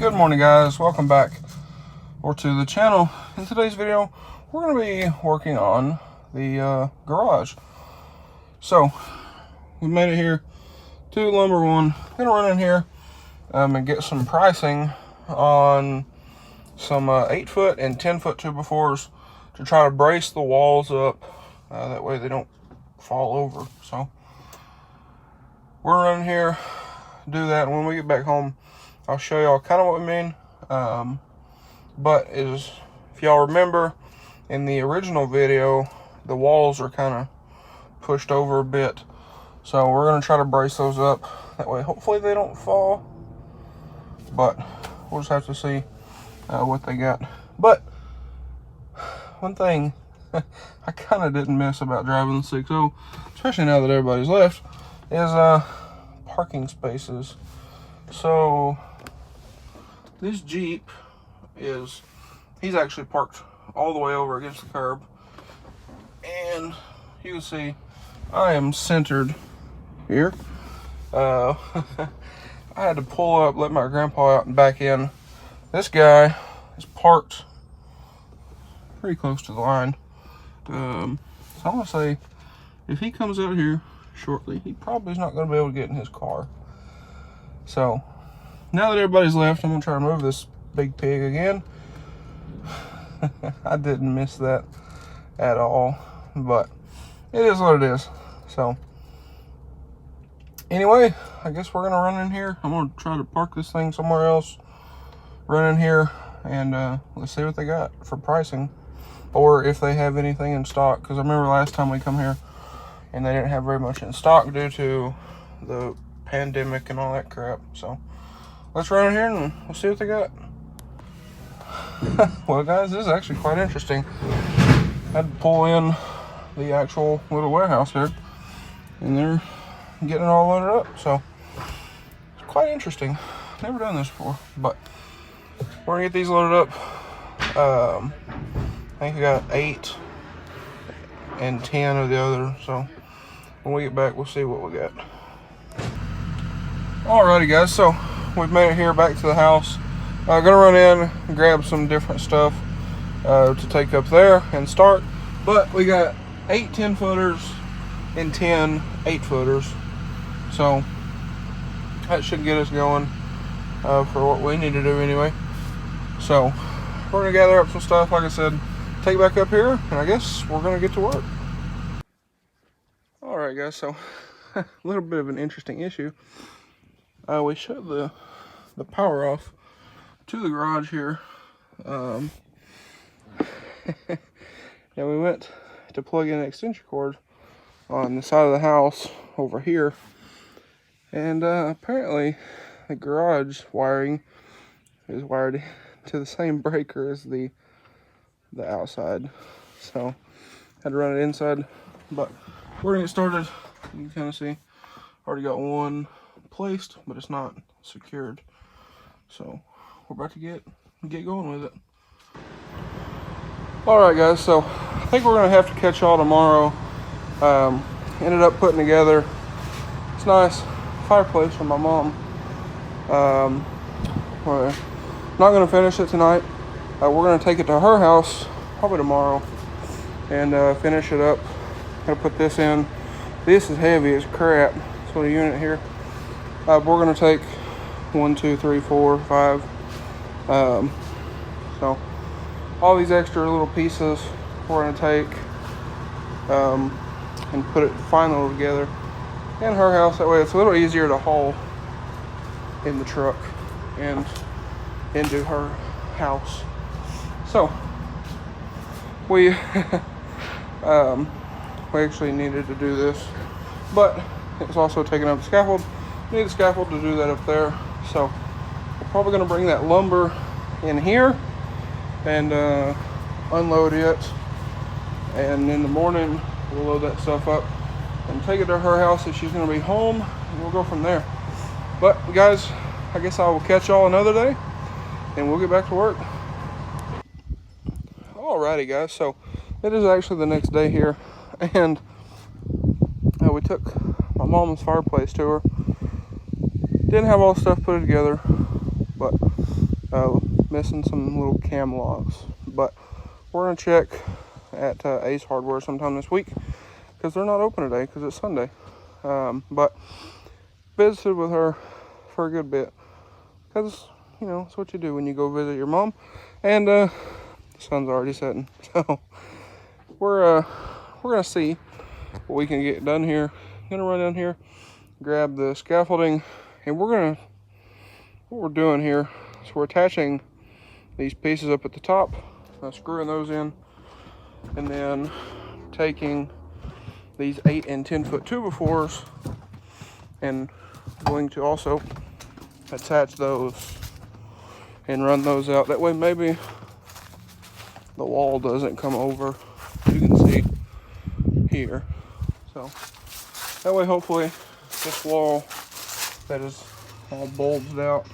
Good morning, guys. Welcome back to the channel. In today's video, we're going to be working on the garage. So we made it here to lumber one. Gonna run in here and get some pricing on some 8-foot and 10-foot 2x4s to try to brace the walls up. That way they don't fall over. So we're running here, do that, and when we get back home, I'll show y'all kind of what we mean. But if y'all remember, in the original video, the walls are kind of pushed over a bit. So we're going to try to brace those up. That way, hopefully they don't fall. But we'll just have to see what they got. But one thing I kind of didn't miss about driving the 6.0, especially now that everybody's left, is parking spaces. So this Jeep he's actually parked all the way over against the curb, and you can see I am centered here. I had to pull up, let my grandpa out and back in. This guy is parked pretty close to the line. So I'm gonna say if he comes out here shortly, he probably is not gonna be able to get in his car. So now that everybody's left, I'm gonna try to move this big pig again. I didn't miss that at all, but it is what it is. So anyway, I guess we're gonna run in here. I'm gonna try to park this thing somewhere else, run in here, and let's see what they got for pricing, or if they have anything in stock, because I remember last time we come here and they didn't have very much in stock due to the pandemic and all that crap. So let's run in here and we'll see what they got. Well, guys, this is actually quite interesting. I had to pull in the actual little warehouse here, and they're getting it all loaded up. So it's quite interesting. Never done this before, but we're gonna get these loaded up. I think we got 8 and 10 of the other. So when we get back, we'll see what we got. Alrighty, guys. So we've made it here back to the house. I'm gonna run in and grab some different stuff to take up there and start. But we got 8 10-footers and 10 8-footers. So that should get us going for what we need to do anyway. So we're gonna gather up some stuff, like I said, take it back up here, and I guess we're gonna get to work. Alright, guys, so a little bit of an interesting issue. We shut the power off to the garage here, and we went to plug in an extension cord on the side of the house over here, and apparently the garage wiring is wired to the same breaker as the outside, so had to run it inside. But we're gonna get started. You can kind of see already got one placed, but it's not secured, so we're about to get going with it. All right, guys, so I think we're gonna have to catch y'all tomorrow. Ended up putting together this nice fireplace for my mom. We're not gonna finish it tonight. We're gonna take it to her house probably tomorrow and finish it up. Gonna put this in. This is heavy as crap. This little unit here. We're gonna take 1, 2, 3, 4, 5. So all these extra little pieces we're gonna take and put it finally together in her house. That way it's a little easier to haul in the truck and into her house. So we we actually needed to do this, but it's also taking up the scaffold. We need the scaffold to do that up there. So we're probably going to bring that lumber in here and unload it, and in the morning we'll load that stuff up and take it to her house if she's going to be home, and we'll go from there. But guys, I guess I will catch y'all another day and we'll get back to work. Alrighty, guys, so it is actually the next day here, and we took my mom's fireplace to her. Didn't have all the stuff put together, but missing some little cam locks. But we're gonna check at Ace Hardware sometime this week because they're not open today because it's Sunday. But visited with her for a good bit because, you know, it's what you do when you go visit your mom. And the sun's already setting, so we're gonna see what we can get done here. I'm gonna run down here, grab the scaffolding, and what we're doing here is we're attaching these pieces up at the top, screwing those in, and then taking these 8 and 10 foot 2x4s and going to also attach those and run those out. That way maybe the wall doesn't come over. You can see here. So that way hopefully this wall that is all bulged out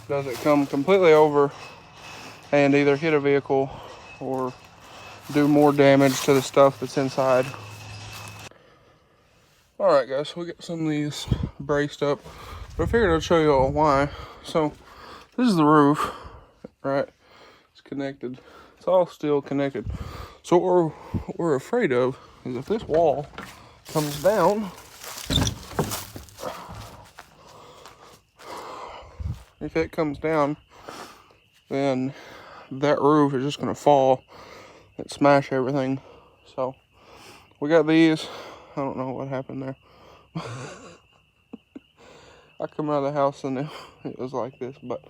doesn't come completely over and either hit a vehicle or do more damage to the stuff that's inside. Alright guys, so we got some of these braced up, but I figured I'd show you all why. So this is the roof, right? It's connected. It's all still connected. So what we're afraid of is if this wall comes down, if it comes down, then that roof is just going to fall and smash everything. So we got these. I don't know what happened there. I come out of the house and it was like this, but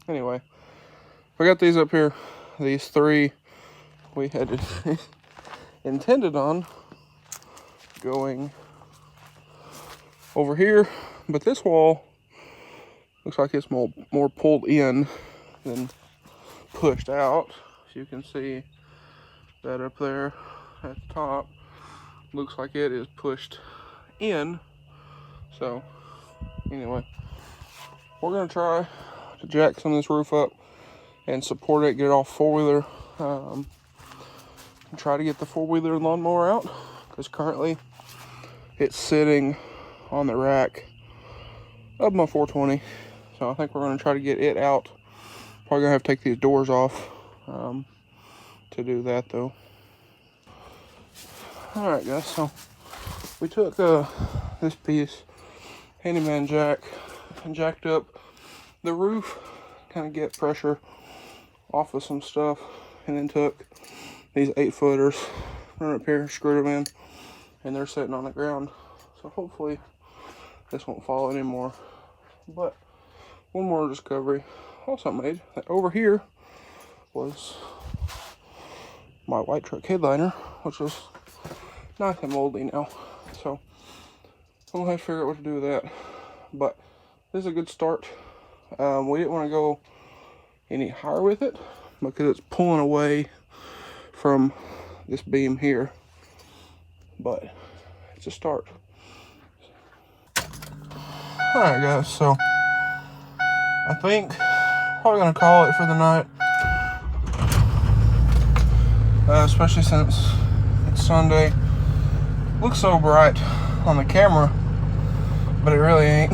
anyway, we got these up here. These 3 we had intended on going over here, but this wall looks like it's more pulled in than pushed out. As you can see that up there at the top, looks like it is pushed in. So anyway, we're gonna try to jack some of this roof up and support it, get it off 4-wheeler, and try to get the 4-wheeler lawnmower out, because currently it's sitting on the rack of my 420. So I think we're gonna try to get it out. Probably gonna have to take these doors off to do that though. Alright guys, so we took this piece, handyman jack, and jacked up the roof, kind of get pressure off of some stuff, and then took these 8-footers, run up here, screwed them in, and they're sitting on the ground. So hopefully this won't fall anymore. But one more discovery also made, that over here was my white truck headliner, which was nice and moldy now. So I'm gonna have to figure out what to do with that. But this is a good start. We didn't want to go any higher with it because it's pulling away from this beam here. But it's a start. Alright guys, so I think probably gonna call it for the night. Especially since it's Sunday. Looks so bright on the camera, but it really ain't.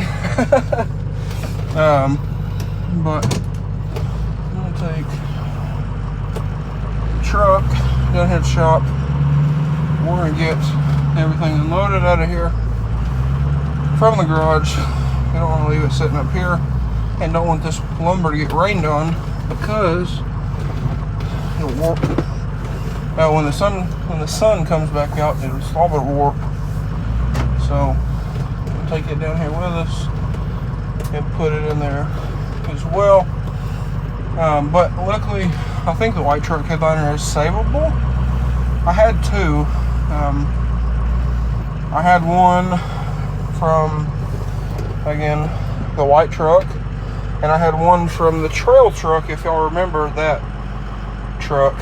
But I'm gonna take the truck down here to the shop. We're gonna get everything unloaded out of here from the garage. We don't want to leave it sitting up here, and don't want this lumber to get rained on because it'll warp. When the sun comes back out, it'll all but warp. So we'll take it down here with us and put it in there as well. But luckily, I think the white truck headliner is savable. I had 2. I had one from, again, the white truck, and I had one from the trail truck, if y'all remember that truck.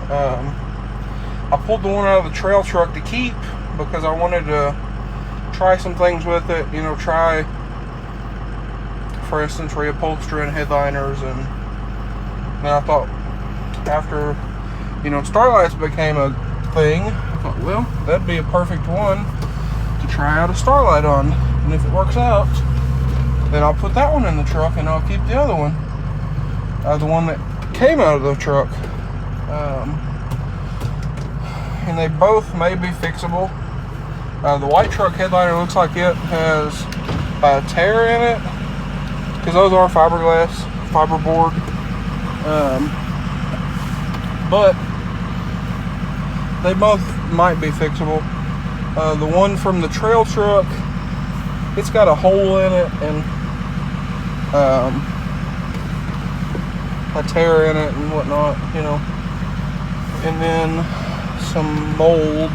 I pulled the one out of the trail truck to keep because I wanted to try some things with it, you know, try, for instance, reupholstering headliners. And then I thought, after, you know, starlights became a thing, I thought, well, that'd be a perfect one to try out a starlight on. And if it works out, then I'll put that one in the truck and I'll keep the other one, the one that came out of the truck. And they both may be fixable. The white truck headliner looks like it has a tear in it, because those are fiberboard. But they both might be fixable. The one from the trail truck, it's got a hole in it and a tear in it and whatnot, you know. And then some mold.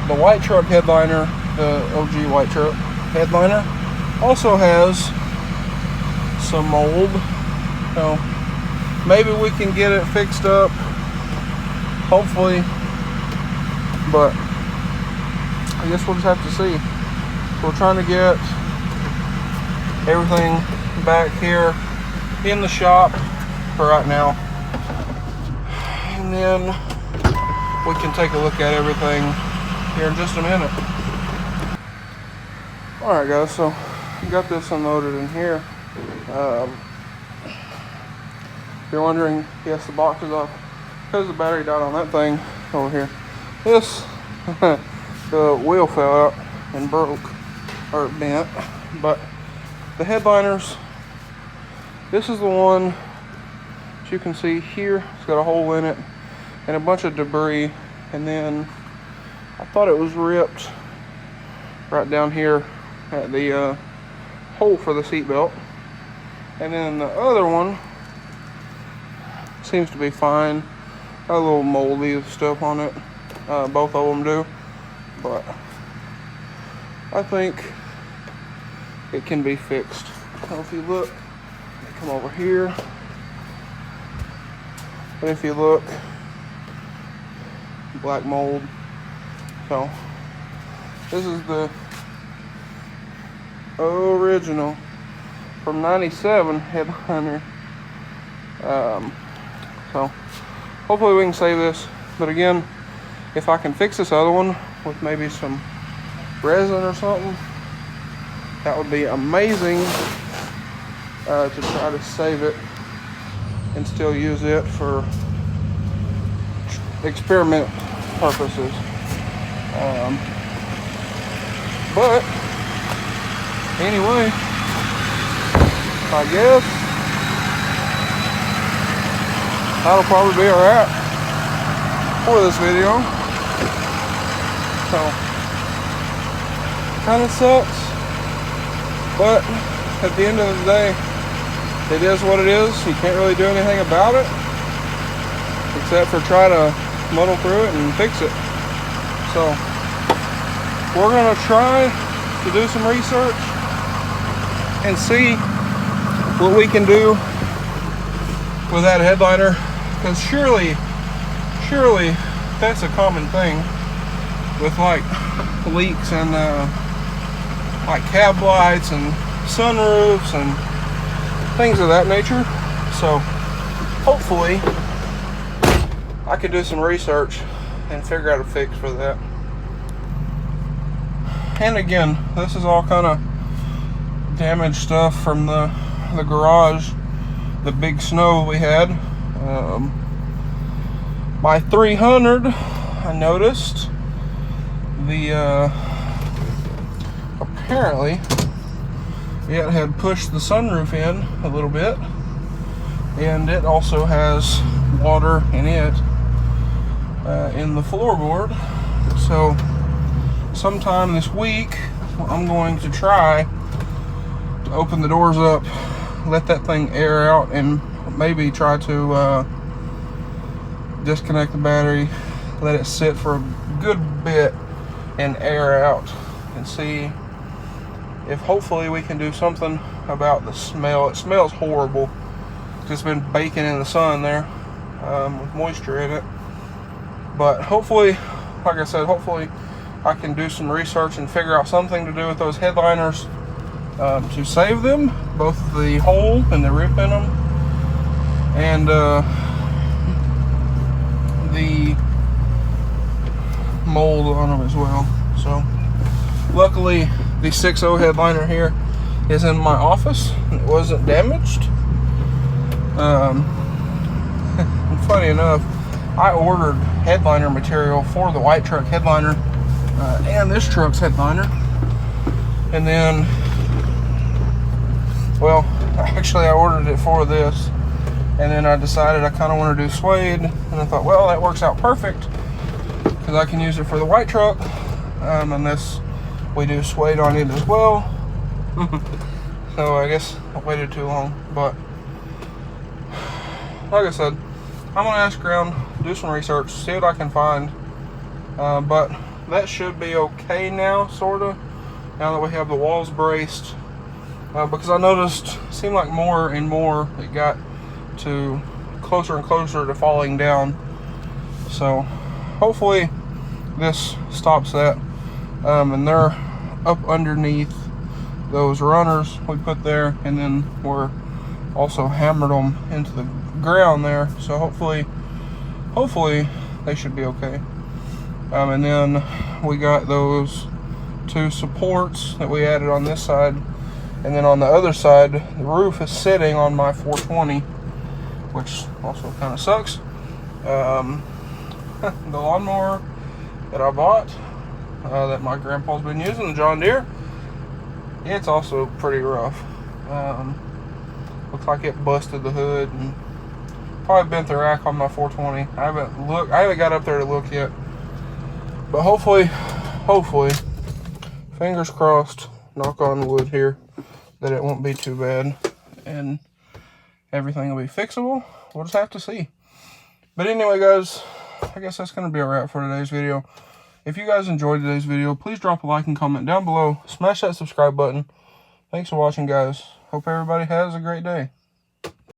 The white truck headliner, the OG white truck headliner, also has some mold. So maybe we can get it fixed up, hopefully, but I guess we'll just have to see. So we're trying to get everything back here in the shop for right now, and then we can take a look at everything here in just a minute. Alright guys, so we got this unloaded in here. If you're wondering, yes, the box is off because the battery died on that thing over here. This, the wheel fell out and broke, or bent, but the headliners, this is the one that you can see here. It's got a hole in it and a bunch of debris, and then I thought it was ripped right down here at the hole for the seat belt. And then the other one seems to be fine. Got a little moldy stuff on it. Both of them do. But I think it can be fixed. So if you look, come over here. But if you look, black mold. So this is the original from '97 headliner. So hopefully we can save this. But again, if I can fix this other one with maybe some resin or something, that would be amazing, to try to save it and still use it for experiment purposes. But anyway, I guess that'll probably be alright for this video. So kind of sucks, but at the end of the day, it is what it is. You can't really do anything about it except for try to muddle through it and fix it. So we're gonna try to do some research and see what we can do with that headliner, because surely that's a common thing with like leaks and like cab lights and sunroofs and things of that nature. So hopefully I could do some research and figure out a fix for that. And again, this is all kind of damaged stuff from the garage, the big snow we had. My 300, I noticed apparently it had pushed the sunroof in a little bit, and it also has water in it, in the floorboard. So sometime this week I'm going to try to open the doors up, let that thing air out, and maybe try to disconnect the battery, let it sit for a good bit and air out, and see if hopefully we can do something about the smell. It smells horrible. It's been baking in the sun there, with moisture in it. But hopefully, like I said, hopefully I can do some research and figure out something to do with those headliners, to save them, both the hole and the rip in them, and the mold on them as well. So luckily the 6.0 headliner here is in my office. It wasn't damaged. Funny enough, I ordered headliner material for the white truck headliner and this truck's headliner. And then, well, actually I ordered it for this. And then I decided I kind of want to do suede. And I thought, well, that works out perfect, because I can use it for the white truck. Unless we do suede on it as well. So I guess I waited too long. But like I said, I'm going to ask around, do some research, see what I can find. But that should be okay now, sort of, now that we have the walls braced. Because I noticed, it seemed like more and more it got to closer and closer to falling down. So hopefully this stops that. And they're up underneath those runners we put there, and then we're also hammered them into the ground there, so hopefully they should be okay. And then we got those 2 supports that we added on this side, and then on the other side the roof is sitting on my 420, which also kind of sucks. The lawnmower that I bought, that my grandpa's been using, the John Deere, it's also pretty rough. Looks like it busted the hood and probably bent the rack on my 420. I haven't got up there to look yet. But hopefully, fingers crossed, knock on wood here, that it won't be too bad and everything will be fixable. We'll just have to see. But anyway, guys, I guess that's going to be a wrap for today's video. If you guys enjoyed today's video, please drop a like and comment down below. Smash that subscribe button. Thanks for watching, guys. Hope everybody has a great day.